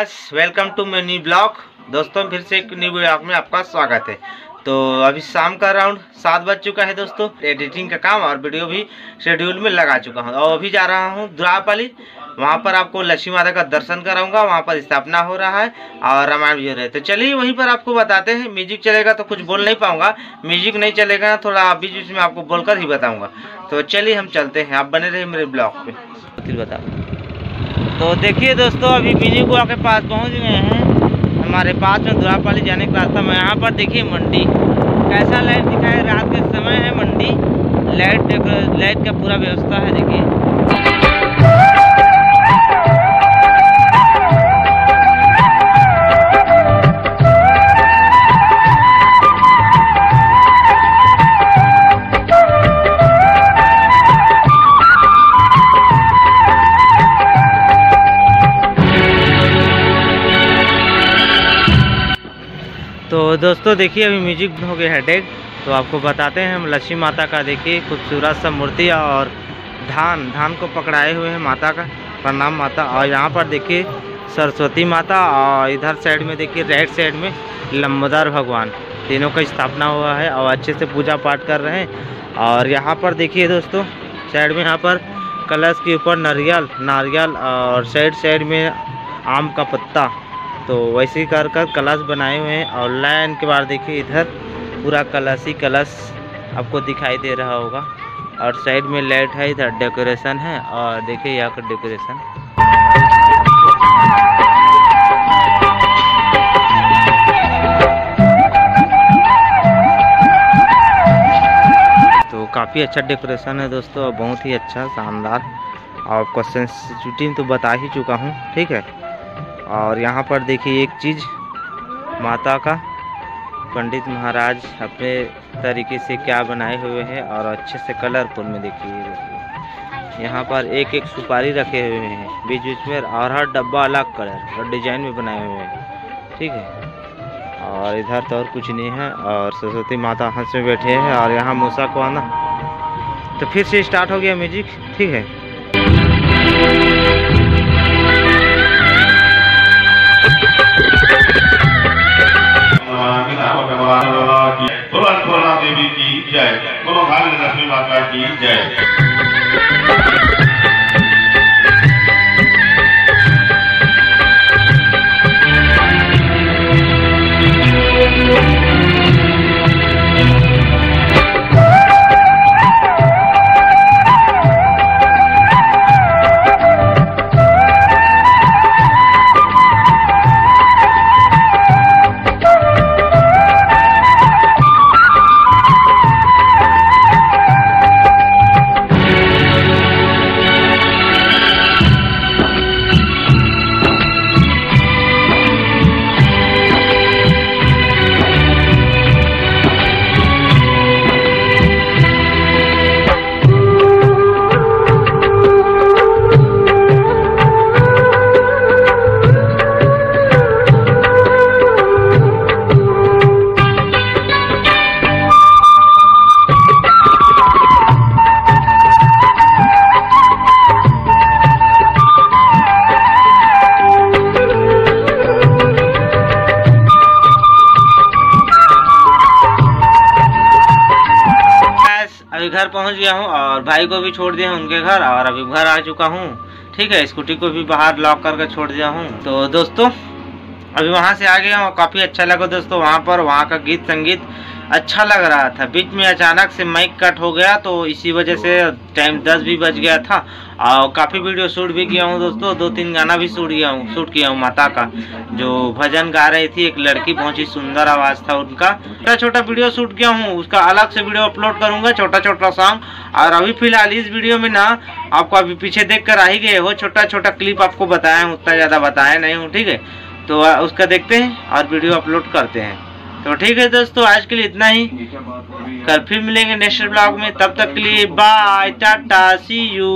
Guys, welcome to my new blog. दोस्तों फिर से एक न्यू ब्लॉग में आपका स्वागत है। तो अभी शाम का अराउंड 7 बज चुका है दोस्तों। एडिटिंग का काम और वीडियो भी शेड्यूल में लगा चुका हूं और अभी जा रहा हूं द्वारपाली। वहां पर आपको लक्ष्मी माता का दर्शन कराऊंगा। वहां पर स्थापना हो रहा है और रामायण भी हो रहा है। तो चलिए वहीं पर आपको बताते हैं। म्यूजिक चलेगा तो कुछ बोल नहीं पाऊंगा, म्यूजिक नहीं चलेगा थोड़ा बीच बीच में आपको बोलकर ही बताऊँगा। तो चलिए हम चलते हैं, आप बने रहे मेरे ब्लॉग पे। बता तो देखिए दोस्तों, अभी बिजली गुआ के पास पहुंच गए हैं। हमारे पास में द्वारपाली जाने का रास्ता में यहाँ पर देखिए मंडी कैसा लाइट दिखाए। रात के समय है मंडी, लाइट का पूरा व्यवस्था है। देखिए तो दोस्तों देखिए अभी म्यूजिक हो गया है डेग। तो आपको बताते हैं हम लक्ष्मी माता का देखिए खूबसूरत सा मूर्ति और धान को पकड़ाए हुए हैं माता का। प्रणाम माता। और यहाँ पर देखिए सरस्वती माता और इधर साइड में देखिए राइट साइड में लंबोदर भगवान, तीनों का स्थापना हुआ है और अच्छे से पूजा पाठ कर रहे हैं। और यहाँ पर देखिए दोस्तों साइड में यहाँ पर कलश के ऊपर नारियल और साइड में आम का पत्ता, तो वैसे ही कर कलश बनाए हुए हैं। और लाइन के बाद देखिए इधर पूरा कलश ही कलश आपको दिखाई दे रहा होगा। और साइड में लाइट है, इधर डेकोरेशन है। और देखिए यहाँ का डेकोरेशन तो काफ़ी अच्छा डेकोरेशन है दोस्तों, बहुत ही अच्छा शानदार। और आपको सेंसिटिविटी तो बता ही चुका हूँ, ठीक है। और यहाँ पर देखिए एक चीज़ माता का पंडित महाराज अपने तरीके से क्या बनाए हुए हैं और अच्छे से कलरफुल में देखिए यहाँ पर एक सुपारी रखे हुए हैं बीच बीच में, और हर डब्बा अलग कलर और डिजाइन में बनाए हुए हैं, ठीक है। और इधर तो और कुछ नहीं है। और सरस्वती माता हंस में बैठे हैं और यहाँ मूसा को आना। तो फिर से स्टार्ट हो गया म्यूजिक, ठीक है। देवी की जय, बोलो भाग्य लक्ष्मी माता की जय। अभी घर पहुंच गया हूं और भाई को भी छोड़ दिया हूं उनके घर, और अभी घर आ चुका हूं, ठीक है। स्कूटी को भी बाहर लॉक करके छोड़ दिया हूं। तो दोस्तों अभी वहां से आ गया हूं, काफ़ी अच्छा लगा दोस्तों। वहां का गीत संगीत अच्छा लग रहा था। बीच में अचानक से माइक कट हो गया, तो इसी वजह से टाइम 10 भी बज गया था। और काफ़ी वीडियो शूट भी किया हूँ दोस्तों, 2-3 गाना भी शूट किया हूँ माता का। जो भजन गा रही थी एक लड़की, बहुत ही सुंदर आवाज़ था उनका। छोटा वीडियो शूट किया हूँ, उसका अलग से वीडियो अपलोड करूँगा, छोटा सॉन्ग। और अभी फिलहाल इस वीडियो में ना आपको अभी पीछे देख कर आ ही गए हो, छोटा क्लिप आपको बताया हूँ, उतना ज़्यादा बताया नहीं हूँ, ठीक है। तो उसका देखते हैं और वीडियो अपलोड करते हैं। तो ठीक है दोस्तों, आज के लिए इतना ही। कल फिर मिलेंगे नेक्स्ट ब्लॉग में, तब तक के लिए बाय, टाटा, सी यू।